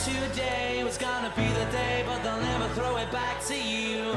today was gonna be the day, but they'll never throw it back to you.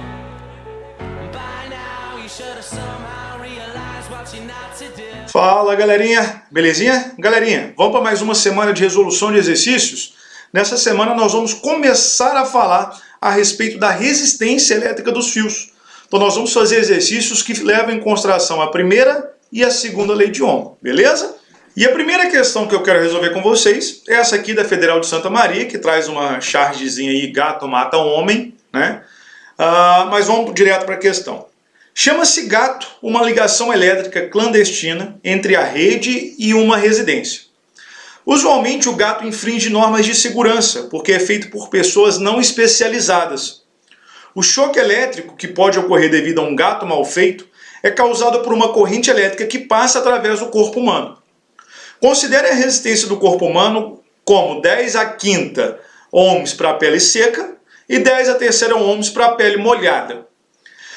By now you should have somehow realized what you're not to do. Fala galerinha, belezinha? Galerinha, vamos para mais uma semana de resolução de exercícios? Nessa semana nós vamos começar a falar a respeito da resistência elétrica dos fios. Então nós vamos fazer exercícios que levam em consideração a primeira e a segunda lei de Ohm, beleza? E a primeira questão que eu quero resolver com vocês é essa aqui da Federal de Santa Maria, que traz uma chargezinha aí, gato mata homem, né? Mas vamos direto para a questão. Chama-se gato uma ligação elétrica clandestina entre a rede e uma residência. Usualmente o gato infringe normas de segurança, porque é feito por pessoas não especializadas. O choque elétrico que pode ocorrer devido a um gato mal feito é causado por uma corrente elétrica que passa através do corpo humano. Considere a resistência do corpo humano como 10⁵ ohms para a pele seca e 10⁵ ohms para a pele molhada.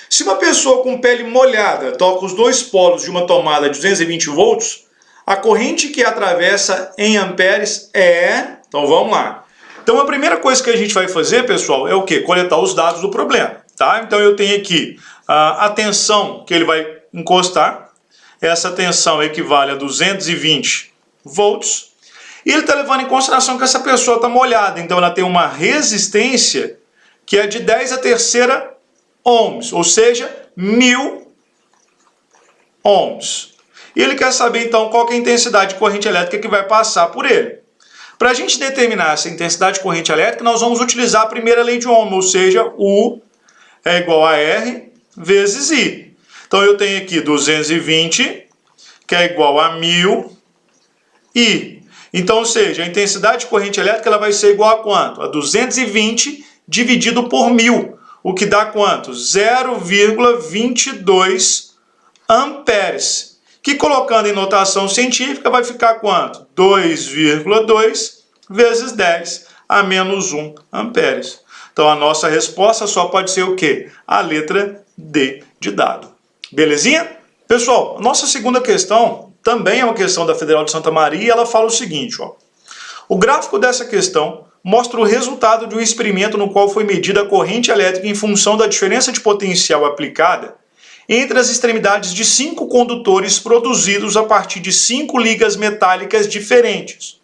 Se uma pessoa com pele molhada toca os dois polos de uma tomada de 220 volts, a corrente que atravessa em amperes é... Então vamos lá. Então a primeira coisa que a gente vai fazer, pessoal, é o quê? Coletar os dados do problema. Tá? Então eu tenho aqui a tensão que ele vai encostar. Essa tensão equivale a 220 volts. E ele está levando em consideração que essa pessoa está molhada. Então ela tem uma resistência que é de 10⁵ ohms, ou seja, 1000 ohms. E ele quer saber então qual que é a intensidade de corrente elétrica que vai passar por ele. Para a gente determinar essa intensidade de corrente elétrica, nós vamos utilizar a primeira lei de Ohm, ou seja, U é igual a R vezes I. Então eu tenho aqui 220, que é igual a 1000 I. Então, ou seja, a intensidade de corrente elétrica ela vai ser igual a quanto? A 220 dividido por 1000, o que dá quanto? 0,22 amperes. Que colocando em notação científica vai ficar quanto? 2,2 vezes 10 a menos 1 amperes. Então a nossa resposta só pode ser o quê? A letra D de dado. Belezinha? Pessoal, a nossa segunda questão também é uma questão da Federal de Santa Maria e ela fala o seguinte, ó. O gráfico dessa questão mostra o resultado de um experimento no qual foi medida a corrente elétrica em função da diferença de potencial aplicada entre as extremidades de 5 condutores produzidos a partir de 5 ligas metálicas diferentes,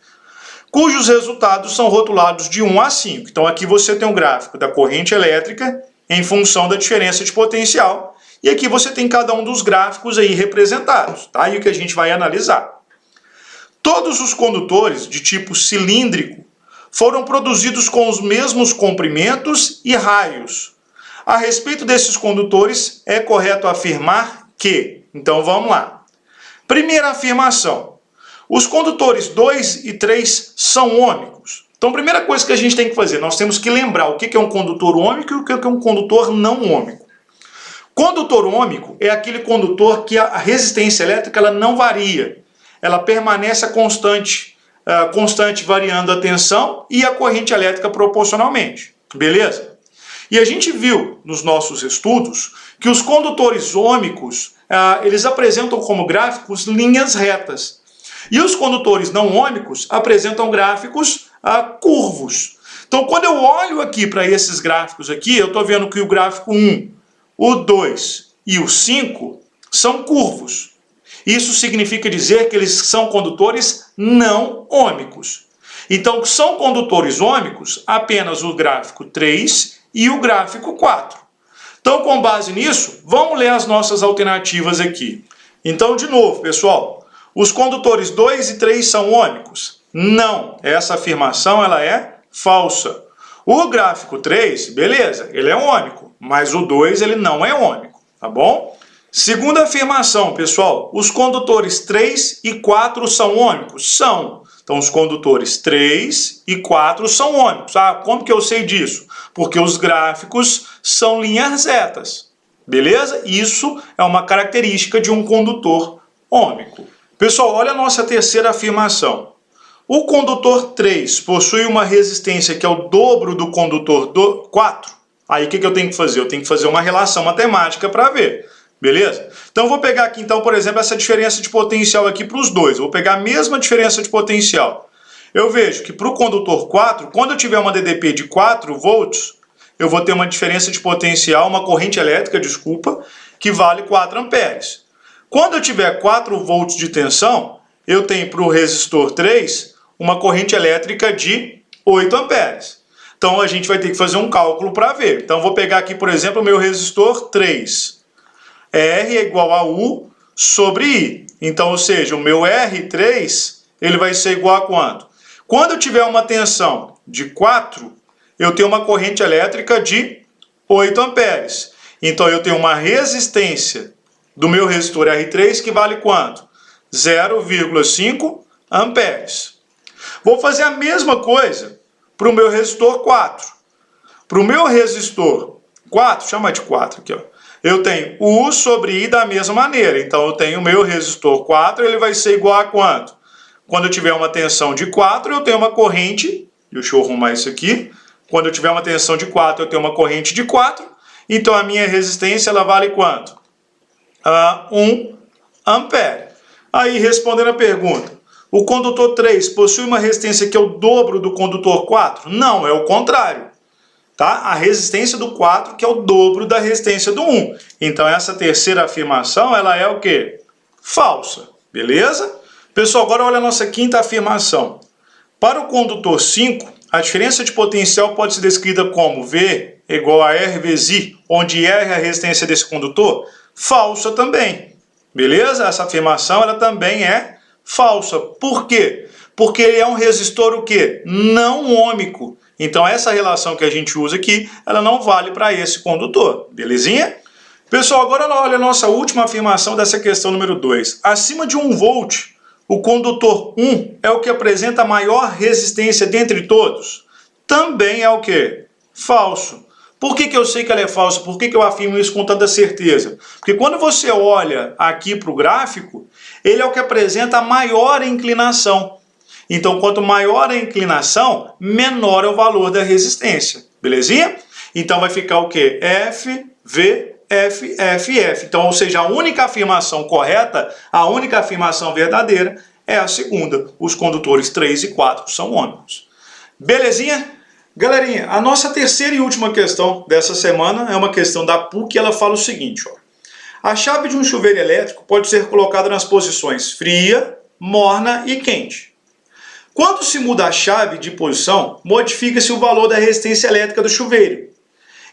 cujos resultados são rotulados de 1 a 5. Então aqui você tem um gráfico da corrente elétrica em função da diferença de potencial, e aqui você tem cada um dos gráficos aí representados, tá? E o que a gente vai analisar. Todos os condutores de tipo cilíndrico foram produzidos com os mesmos comprimentos e raios. A respeito desses condutores, é correto afirmar que... Então vamos lá. Primeira afirmação. Os condutores 2 e 3 são ômicos. Então a primeira coisa que a gente tem que fazer, nós temos que lembrar o que é um condutor ômico e o que é um condutor não ômico. Condutor ômico é aquele condutor que a resistência elétrica ela não varia. Ela permanece constante variando a tensão e a corrente elétrica proporcionalmente. Beleza? E a gente viu nos nossos estudos que os condutores ômicos, eles apresentam como gráficos linhas retas. E os condutores não ômicos apresentam gráficos curvos. Então, quando eu olho aqui para esses gráficos aqui, eu estou vendo que o gráfico 1, o 2 e o 5 são curvos. Isso significa dizer que eles são condutores não ômicos. Então, são condutores ômicos apenas o gráfico 3 e o gráfico 4. Então, com base nisso, vamos ler as nossas alternativas aqui. Então, de novo, pessoal, os condutores 2 e 3 são ômicos? Não, essa afirmação ela é falsa. O gráfico 3, beleza, ele é ômico, mas o 2 ele não é ômico, tá bom? Segunda afirmação, pessoal, os condutores 3 e 4 são ômicos? São. Então, os condutores 3 e 4 são ômicos. Como que eu sei disso? Porque os gráficos são linhas retas. Beleza? Isso é uma característica de um condutor ômico. Pessoal, olha a nossa terceira afirmação. O condutor 3 possui uma resistência que é o dobro do condutor 4. Aí o que eu tenho que fazer? Eu tenho que fazer uma relação matemática para ver. Beleza? Então eu vou pegar aqui, então, por exemplo, essa diferença de potencial aqui para os dois. Eu vou pegar a mesma diferença de potencial. eu vejo que para o condutor 4, quando eu tiver uma DDP de 4 volts, eu vou ter uma diferença de potencial, uma corrente elétrica, desculpa, que vale 4 amperes. Quando eu tiver 4 volts de tensão, eu tenho para o resistor 3 uma corrente elétrica de 8 amperes. Então a gente vai ter que fazer um cálculo para ver. Então eu vou pegar aqui, por exemplo, o meu resistor 3. R é igual a U sobre I. Então, ou seja, o meu R3 ele vai ser igual a quanto? Quando eu tiver uma tensão de 4, eu tenho uma corrente elétrica de 8 amperes. Então eu tenho uma resistência do meu resistor R3 que vale quanto? 0,5 amperes. Vou fazer a mesma coisa para o meu resistor 4. Para o meu resistor 4, chama de 4 aqui, ó. Eu tenho U sobre I da mesma maneira. Então eu tenho o meu resistor 4, ele vai ser igual a quanto? Quando eu tiver uma tensão de 4, eu tenho uma corrente, deixa eu arrumar isso aqui. Quando eu tiver uma tensão de 4, eu tenho uma corrente de 4. Então a minha resistência ela vale quanto? 1 ampere. Aí respondendo a pergunta, o condutor 3 possui uma resistência que é o dobro do condutor 4? Não, é o contrário. Tá? A resistência do 4 que é o dobro da resistência do 1. Então essa terceira afirmação ela é o quê? Falsa. Beleza? Pessoal, agora olha a nossa quinta afirmação. Para o condutor 5, a diferença de potencial pode ser descrita como V igual a R vezes I, onde R é a resistência desse condutor? Falsa também. Beleza? Essa afirmação ela também é falsa. Por quê? Porque ele é um resistor o quê? Não ôhmico. Então essa relação que a gente usa aqui, ela não vale para esse condutor. Belezinha? Pessoal, agora olha a nossa última afirmação dessa questão número 2. Acima de 1 volt, o condutor 1 é o que apresenta a maior resistência dentre todos? Também é o quê? Falso. Por que eu sei que ela é falsa? Por que eu afirmo isso com tanta certeza? Porque quando você olha aqui para o gráfico, ele é o que apresenta a maior inclinação. Então, quanto maior a inclinação, menor é o valor da resistência. Belezinha? Então vai ficar o quê? F, V, F, F, F. Então, ou seja, a única afirmação correta, a única afirmação verdadeira é a segunda. Os condutores 3 e 4 são ôhmicos. Belezinha? Galerinha, a nossa terceira e última questão dessa semana é uma questão da PUC e ela fala o seguinte, ó. A chave de um chuveiro elétrico pode ser colocada nas posições fria, morna e quente. Quando se muda a chave de posição, modifica-se o valor da resistência elétrica do chuveiro.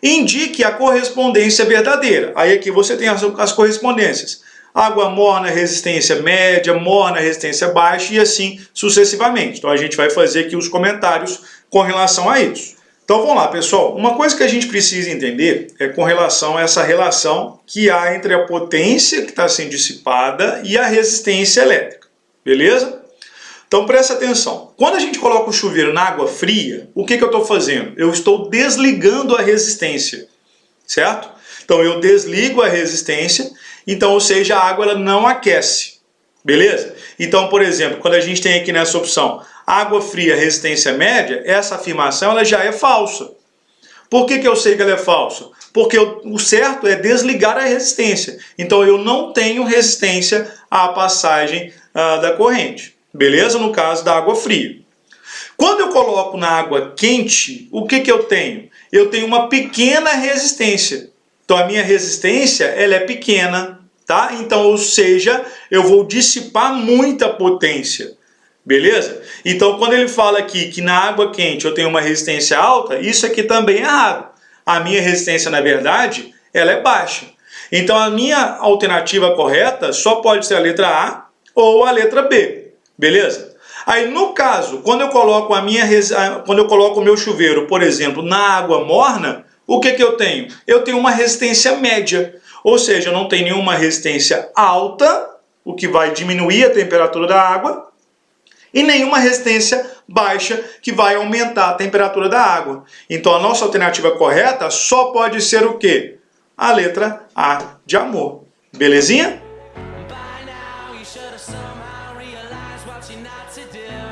Indique a correspondência verdadeira. Aí aqui você tem as correspondências. Água morna, resistência média, morna, resistência baixa e assim sucessivamente. Então a gente vai fazer aqui os comentários com relação a isso. Então vamos lá, pessoal. Uma coisa que a gente precisa entender é com relação a essa relação que há entre a potência que está sendo dissipada e a resistência elétrica. Beleza? Então presta atenção. Quando a gente coloca o chuveiro na água fria, o que eu estou fazendo? Eu estou desligando a resistência, certo? Então eu desligo a resistência, então, ou seja, a água ela não aquece, beleza? Então, por exemplo, quando a gente tem aqui nessa opção água fria, resistência média, essa afirmação ela já é falsa. Por que eu sei que ela é falsa? Porque o certo é desligar a resistência. Então eu não tenho resistência à passagem da corrente. Beleza? No caso da água fria. Quando eu coloco na água quente, o que eu tenho? Eu tenho uma pequena resistência. Então a minha resistência ela é pequena, tá? Então, ou seja, eu vou dissipar muita potência. Beleza? Então quando ele fala aqui que na água quente eu tenho uma resistência alta, isso aqui também é errado. A minha resistência, na verdade, ela é baixa. Então a minha alternativa correta só pode ser a letra A ou a letra B. Beleza? Aí no caso, quando eu coloco o meu chuveiro, por exemplo, na água morna, o que eu tenho? Eu tenho uma resistência média, ou seja, eu não tenho nenhuma resistência alta, o que vai diminuir a temperatura da água, e nenhuma resistência baixa, que vai aumentar a temperatura da água. Então a nossa alternativa correta só pode ser o quê? A letra A de amor. Belezinha? By now you should have somehow realized what you're not to do.